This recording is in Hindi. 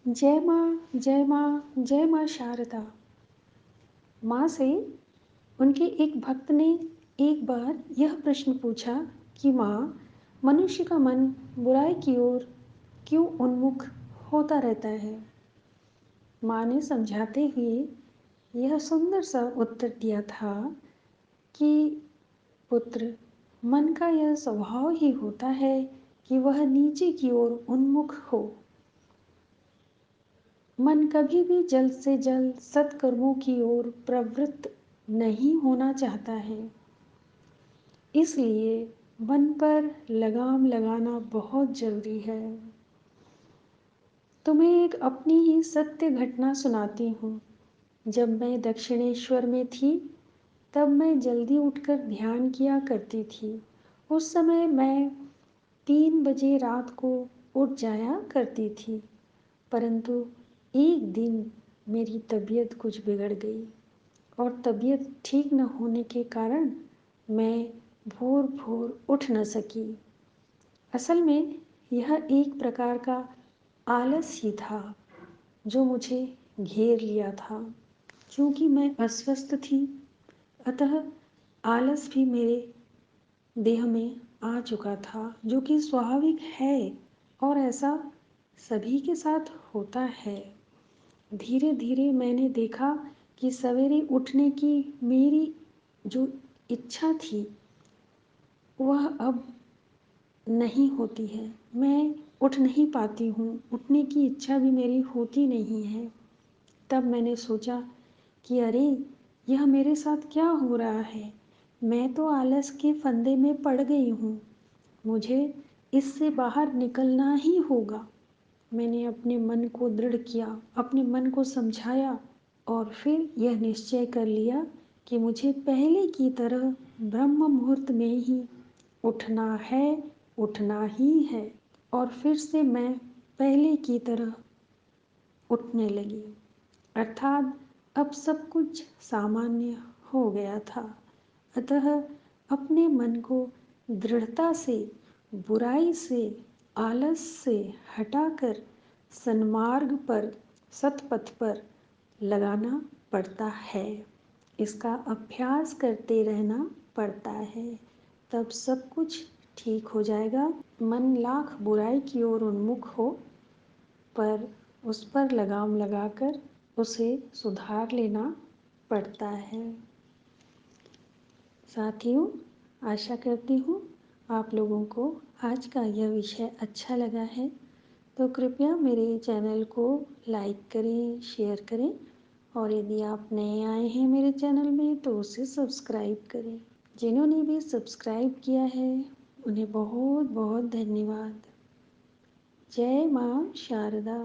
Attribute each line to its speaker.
Speaker 1: जय माँ, जय माँ शारदा। माँ से उनके एक भक्त ने एक बार यह प्रश्न पूछा कि माँ, मनुष्य का मन बुराई की ओर क्यों उन्मुख होता रहता है। माँ ने समझाते हुए यह सुंदर सा उत्तर दिया था कि पुत्र, मन का यह स्वभाव ही होता है कि वह नीचे की ओर उन्मुख हो। मन कभी भी जल्द से जल्द सत्कर्मों की ओर प्रवृत्त नहीं होना चाहता है। इसलिए मन पर लगाम लगाना बहुत जरूरी है। तुम्हें एक अपनी ही सत्य घटना सुनाती हूँ। जब मैं दक्षिणेश्वर में थी, तब मैं जल्दी उठकर ध्यान किया करती थी। उस समय मैं 3 बजे रात को उठ जाया करती थी। परंतु एक दिन मेरी तबीयत कुछ बिगड़ गई और तबीयत ठीक न होने के कारण मैं भोर भोर उठ न सकी। असल में यह एक प्रकार का आलस ही था जो मुझे घेर लिया था। क्योंकि मैं अस्वस्थ थी, अतः आलस भी मेरे देह में आ चुका था, जो कि स्वाभाविक है और ऐसा सभी के साथ होता है। धीरे धीरे मैंने देखा कि सवेरे उठने की मेरी जो इच्छा थी वह अब नहीं होती है। मैं उठ नहीं पाती हूँ, उठने की इच्छा भी मेरी होती नहीं है। तब मैंने सोचा कि अरे, यह मेरे साथ क्या हो रहा है। मैं तो आलस के फंदे में पड़ गई हूँ। मुझे इससे बाहर निकलना ही होगा। मैंने अपने मन को दृढ़ किया, अपने मन को समझाया और फिर यह निश्चय कर लिया कि मुझे पहले की तरह ब्रह्म मुहूर्त में ही उठना है, उठना ही है। और फिर से मैं पहले की तरह उठने लगी। अर्थात अब सब कुछ सामान्य हो गया था। अतः अपने मन को दृढ़ता से, बुराई से, आलस से हटाकर सन्मार्ग पर, सतपथ पर लगाना पड़ता है। इसका अभ्यास करते रहना पड़ता है, तब सब कुछ ठीक हो जाएगा। मन लाख बुराई की ओर उन्मुख हो, पर उस पर लगाम लगाकर उसे सुधार लेना पड़ता है। साथियों, आशा करती हूँ आप लोगों को आज का यह विषय अच्छा लगा है। तो कृपया मेरे चैनल को लाइक करें, शेयर करें और यदि आप नए आए हैं मेरे चैनल में तो उसे सब्सक्राइब करें। जिन्होंने भी सब्सक्राइब किया है उन्हें बहुत बहुत धन्यवाद। जय माँ शारदा।